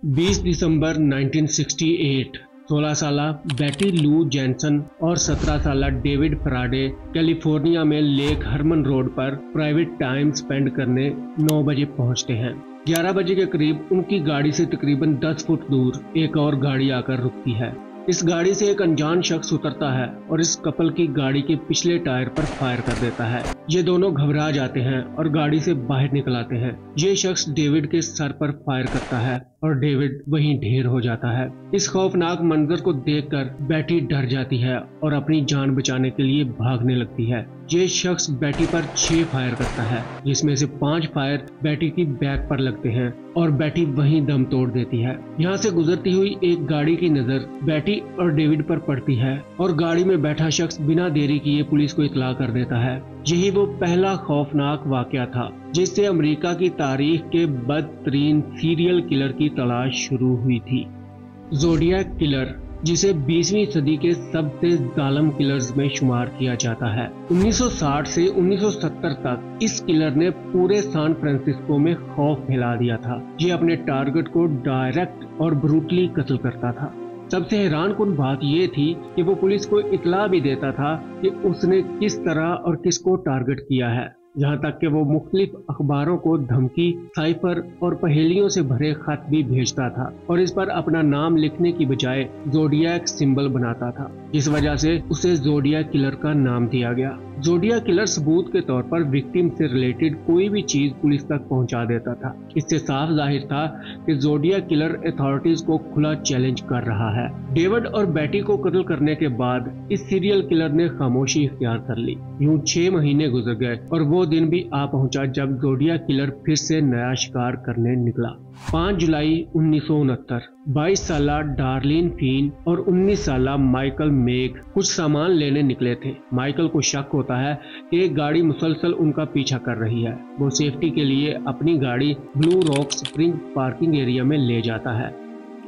20 दिसंबर 1968 16 साल बेटी लू जैनसन और 17 साल डेविड फराडे कैलिफोर्निया में लेक हरमन रोड पर प्राइवेट टाइम स्पेंड करने 9 बजे पहुंचते हैं। 11 बजे के करीब उनकी गाड़ी से तकरीबन 10 फुट दूर एक और गाड़ी आकर रुकती है। इस गाड़ी से एक अनजान शख्स उतरता है और इस कपल की गाड़ी के पिछले टायर पर फायर कर देता है। ये दोनों घबरा जाते हैं और गाड़ी से बाहर निकल आते हैं। ये शख्स डेविड के सर पर फायर करता है और डेविड वहीं ढेर हो जाता है। इस खौफनाक मंजर को देखकर बेटी डर जाती है और अपनी जान बचाने के लिए भागने लगती है। ये शख्स बेटी पर 6 फायर करता है, जिसमें से 5 फायर बेटी की बैक पर लगते हैं और बेटी वहीं दम तोड़ देती है। यहाँ से गुजरती हुई एक गाड़ी की नजर बेटी और डेविड पर पड़ती है और गाड़ी में बैठा शख्स बिना देरी किए पुलिस को इत्तला कर देता है। यही वो पहला खौफनाक वाकया था जिससे अमेरिका की तारीख के बदतरीन सीरियल किलर की तलाश शुरू हुई थी। ज़ोडिएक किलर, जिसे 20वीं सदी के सबसे जालिम किलर्स में शुमार किया जाता है। 1960 से 1970 तक इस किलर ने पूरे सैन फ्रांसिस्को में खौफ फैला दिया था। ये अपने टारगेट को डायरेक्ट और ब्रूटली कत्ल करता था। सबसे हैरानकुन बात यह थी कि वो पुलिस को इत्तला भी देता था कि उसने किस तरह और किसको टारगेट किया है, यहाँ तक कि वो मुख्तलिफ अखबारों को धमकी, साइफर और पहेलियों से भरे खत भी भेजता था और इस पर अपना नाम लिखने की बजाय ज़ोडिएक सिंबल बनाता था, जिस वजह से उसे ज़ोडिएक किलर का नाम दिया गया। ज़ोडिएक किलर सबूत के तौर पर विक्टिम से रिलेटेड कोई भी चीज पुलिस तक पहुंचा देता था। इससे साफ जाहिर था कि ज़ोडिएक किलर अथॉरिटीज को खुला चैलेंज कर रहा है। डेविड और बेटी को कत्ल करने के बाद इस सीरियल किलर ने खामोशी इख्तियार कर ली। यूं 6 महीने गुजर गए और वो दिन भी आ पहुंचा जब ज़ोडिएक किलर फिर से नया शिकार करने निकला। 5 जुलाई 1969 22 साल डार्लिन फीन और 19 साल माइकल मेग कुछ सामान लेने निकले थे। माइकल को शक होता है कि एक गाड़ी मुसलसल उनका पीछा कर रही है। वो सेफ्टी के लिए अपनी गाड़ी blue rock spring parking area में ले जाता है।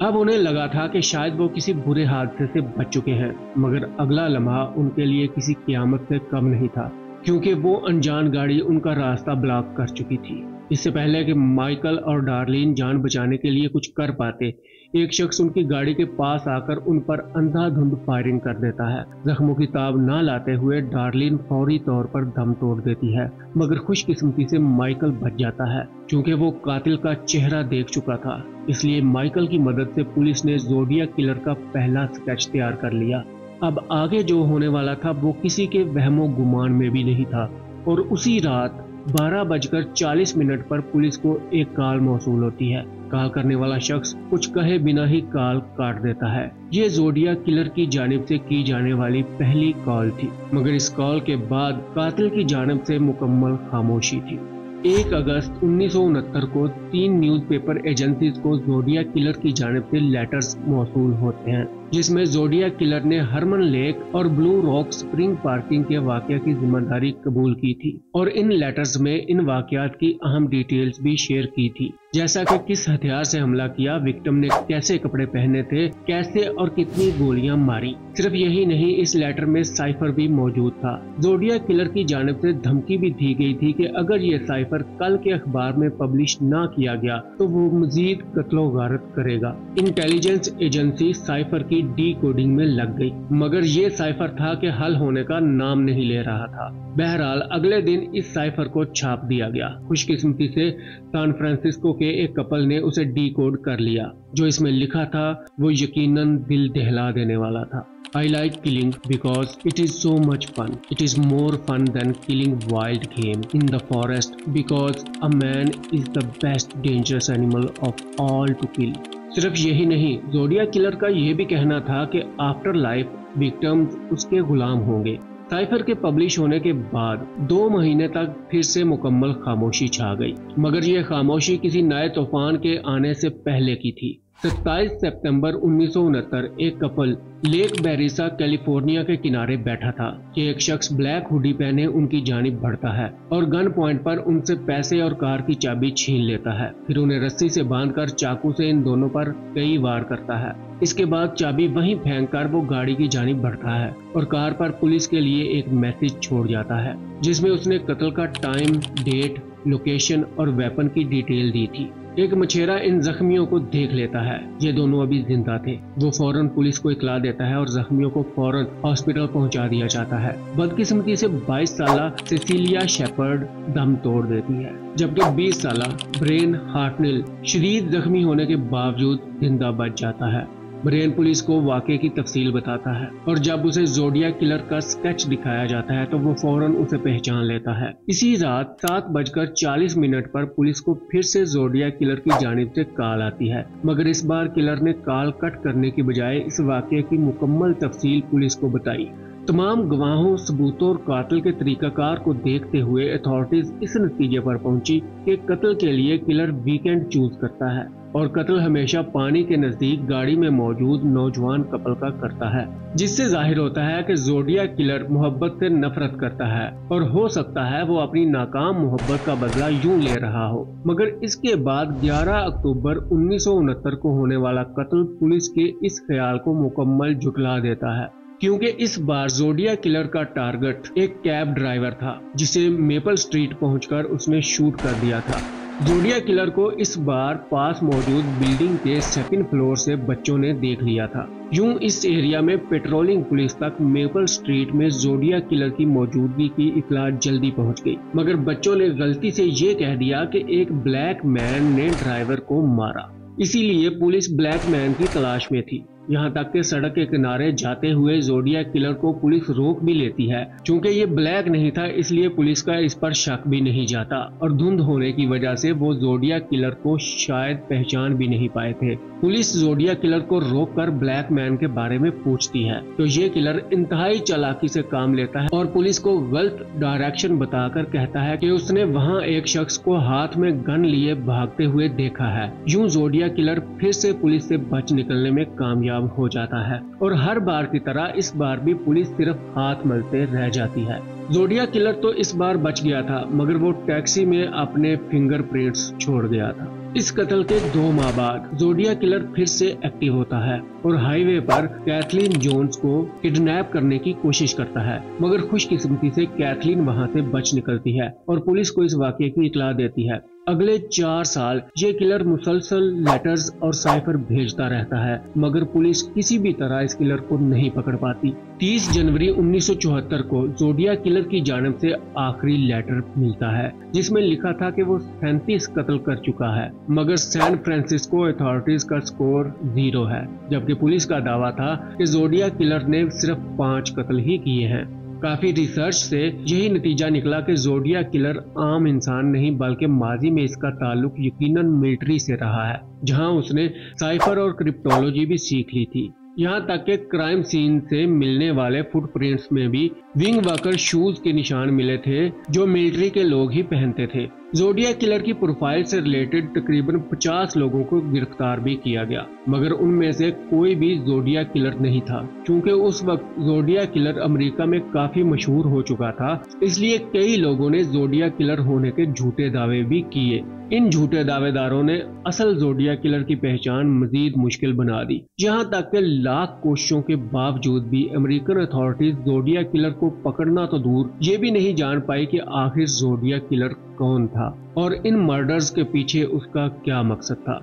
अब उन्हें लगा था कि शायद वो किसी बुरे हादसे से बच चुके हैं, मगर अगला लम्हा उनके लिए किसी क़यामत से कम नहीं था, क्योंकि वो अनजान गाड़ी उनका रास्ता ब्लॉक कर चुकी थी। इससे पहले कि माइकल और डार्लिन जान बचाने के लिए कुछ कर पाते, एक शख्स उनकी गाड़ी के पास आकर उन पर अंधाधुंध फायरिंग कर देता है। जख्मों की ताब न लाते हुए डार्लिन फौरी तौर पर दम तोड़ देती है, मगर खुशकिस्मती से माइकल बच जाता है। क्योंकि वो कातिल का चेहरा देख चुका था, इसलिए माइकल की मदद से पुलिस ने ज़ोडिएक किलर का पहला स्केच तैयार कर लिया। अब आगे जो होने वाला था वो किसी के वहमो गुमान में भी नहीं था और उसी रात 12:40 पर पुलिस को एक कॉल मौसूल होती है। कॉल करने वाला शख्स कुछ कहे बिना ही कॉल काट देता है। ये ज़ोडिएक किलर की जानिब से की जाने वाली पहली कॉल थी, मगर इस कॉल के बाद कातिल की जानिब से मुकम्मल खामोशी थी। 1 अगस्त 1969 को 3 न्यूज़पेपर एजेंसीज को ज़ोडिएक किलर की जानिब से लेटर्स मौसूल होते हैं, जिसमें ज़ोडिएक किलर ने हरमन लेक और ब्लू रॉक स्प्रिंग पार्किंग के वाकया की जिम्मेदारी कबूल की थी और इन लेटर्स में इन वाकयात की अहम डिटेल्स भी शेयर की थी, जैसा कि किस हथियार से हमला किया, विक्टिम ने कैसे कपड़े पहने थे, कैसे और कितनी गोलियां मारी। सिर्फ यही नहीं, इस लेटर में साइफर भी मौजूद था। ज़ोडिएक किलर की जानिब से धमकी भी दी गई थी कि अगर ये साइफर कल के अखबार में पब्लिश ना किया गया तो वो मजीद कत्लो गारत करेगा। इंटेलिजेंस एजेंसी साइफर की डी कोडिंग में लग गई, मगर ये साइफर था कि हल होने का नाम नहीं ले रहा था। बहरहाल अगले दिन इस साइफर को छाप दिया गया। खुशकिस्मती से सैन फ्रांसिस्को के एक कपल ने उसे डी कोड कर लिया। जो इसमें लिखा था वो यकीनन दिल दहला देने वाला था। I like killing because it is so much fun. It is more fun than killing wild game in the forest because a man is the best dangerous animal of all to kill. सिर्फ यही नहीं, zodiac killer का यह भी कहना था कि after life victims उसके गुलाम होंगे। साइफर के पब्लिश होने के बाद 2 महीने तक फिर से मुकम्मल खामोशी छा गई, मगर यह खामोशी किसी नए तूफान के आने से पहले की थी। 27 सितंबर 1969 एक कपल लेक बेरिसा कैलिफोर्निया के किनारे बैठा था कि एक शख्स ब्लैक हुडी पहने उनकी जानिब बढ़ता है और गन पॉइंट पर उनसे पैसे और कार की चाबी छीन लेता है। फिर उन्हें रस्सी से बांधकर चाकू से इन दोनों पर कई वार करता है। इसके बाद चाबी वहीं फेंककर वो गाड़ी की जानिब बढ़ता है और कार पर पुलिस के लिए एक मैसेज छोड़ जाता है, जिसमें उसने कत्ल का टाइम, डेट, लोकेशन और वेपन की डिटेल दी थी। एक मछेरा इन जख्मियों को देख लेता है। ये दोनों अभी जिंदा थे। वो फौरन पुलिस को इत्तला देता है और जख्मियों को फौरन हॉस्पिटल पहुंचा दिया जाता है। बदकिस्मती से 22 साला सिसिलिया शेपर्ड दम तोड़ देती है, जबकि 20 साला ब्रेन हार्टनिल शदीद जख्मी होने के बावजूद जिंदा बच जाता है। ब्रेन पुलिस को वाकये की तफसील बताता है और जब उसे जोडिया किलर का स्केच दिखाया जाता है तो वो फौरन उसे पहचान लेता है। इसी रात 7:40 पर पुलिस को फिर से जोडिया किलर की जानिब से कॉल आती है, मगर इस बार किलर ने कॉल कट करने की बजाय इस वाकये की मुकम्मल तफसील पुलिस को बताई। तमाम गवाहों, सबूतों और कातिल के तरीकाकार को देखते हुए अथॉरिटीज इस नतीजे पर पहुंची कि कत्ल के लिए किलर वीकेंड चूज करता है और कत्ल हमेशा पानी के नजदीक गाड़ी में मौजूद नौजवान कपल का करता है, जिससे जाहिर होता है कि जोडिया किलर मोहब्बत से नफरत करता है और हो सकता है वो अपनी नाकाम मोहब्बत का बदला यूं ले रहा हो। मगर इसके बाद 11 अक्टूबर 1969 को होने वाला कत्ल पुलिस के इस ख्याल को मुकम्मल झुठला देता है, क्योंकि इस बार जोडिया किलर का टारगेट एक कैब ड्राइवर था जिसे मेपल स्ट्रीट पहुंचकर उसने शूट कर दिया था। जोडिया किलर को इस बार पास मौजूद बिल्डिंग के सेकंड फ्लोर से बच्चों ने देख लिया था। यूं इस एरिया में पेट्रोलिंग पुलिस तक मेपल स्ट्रीट में जोडिया किलर की मौजूदगी की इत्तला जल्दी पहुंच गई, मगर बच्चों ने गलती से ये कह दिया कि एक ब्लैक मैन ने ड्राइवर को मारा। इसीलिए पुलिस ब्लैक मैन की तलाश में थी। यहाँ तक कि सड़क के किनारे जाते हुए जोडिया किलर को पुलिस रोक भी लेती है। चूंकि ये ब्लैक नहीं था इसलिए पुलिस का इस पर शक भी नहीं जाता और धुंध होने की वजह से वो जोडिया किलर को शायद पहचान भी नहीं पाए थे। पुलिस जोडिया किलर को रोककर ब्लैक मैन के बारे में पूछती है तो ये किलर इंतहाई चालाकी से काम लेता है और पुलिस को गलत डायरेक्शन बताकर कहता है कि उसने वहाँ एक शख्स को हाथ में गन लिए भागते हुए देखा है। यूं जोडिया किलर फिर से पुलिस से बच निकलने में कामयाब हो जाता है और हर बार की तरह इस बार भी पुलिस सिर्फ हाथ मलते रह जाती है। जोडिया किलर तो इस बार बच गया था, मगर वो टैक्सी में अपने फिंगरप्रिंट्स छोड़ गया था। इस कत्ल के 2 माह बाद जोडिया किलर फिर से एक्टिव होता है और हाईवे पर कैथलीन जोन्स को किडनैप करने की कोशिश करता है, मगर खुशकिस्मती से कैथलीन वहां से बच निकलती है और पुलिस को इस वाकये की इत्तला देती है। अगले 4 साल ये किलर मुसलसल लेटर्स और साइफर भेजता रहता है, मगर पुलिस किसी भी तरह इस किलर को नहीं पकड़ पाती। 30 जनवरी 1974 को जोडिया किलर की जानिब से आखिरी लेटर मिलता है जिसमें लिखा था कि वो 37 कत्ल कर चुका है, मगर सैन फ्रांसिस्को अथॉरिटीज का स्कोर 0 है, जबकि पुलिस का दावा था कि जोडिया किलर ने सिर्फ 5 कत्ल ही किए हैं। काफी रिसर्च से यही नतीजा निकला कि जोडिया किलर आम इंसान नहीं बल्कि माजी में इसका ताल्लुक यकीनन मिलिट्री से रहा है, जहां उसने साइफर और क्रिप्टोलॉजी भी सीख ली थी। यहाँ तक कि क्राइम सीन से मिलने वाले फुटप्रिंट्स में भी विंग वॉकर शूज के निशान मिले थे जो मिलिट्री के लोग ही पहनते थे। जोडिया किलर की प्रोफाइल से रिलेटेड तकरीबन 50 लोगों को गिरफ्तार भी किया गया, मगर उनमें से कोई भी जोडिया किलर नहीं था। क्योंकि उस वक्त जोडिया किलर अमेरिका में काफी मशहूर हो चुका था, इसलिए कई लोगों ने जोडिया किलर होने के झूठे दावे भी किए। इन झूठे दावेदारों ने असल जोडिया किलर की पहचान मजीद मुश्किल बना दी। यहाँ तक कि लाख कोशिशों के बावजूद भी अमेरिकन अथॉरिटीज जोडिया किलर को पकड़ना तो दूर ये भी नहीं जान पाई कि आखिर जोडिया किलर कौन था और इन मर्डर्स के पीछे उसका क्या मकसद था।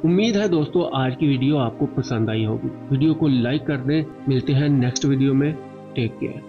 उम्मीद है दोस्तों आज की वीडियो आपको पसंद आई होगी। वीडियो को लाइक कर दें। मिलते हैं नेक्स्ट वीडियो में। Take care.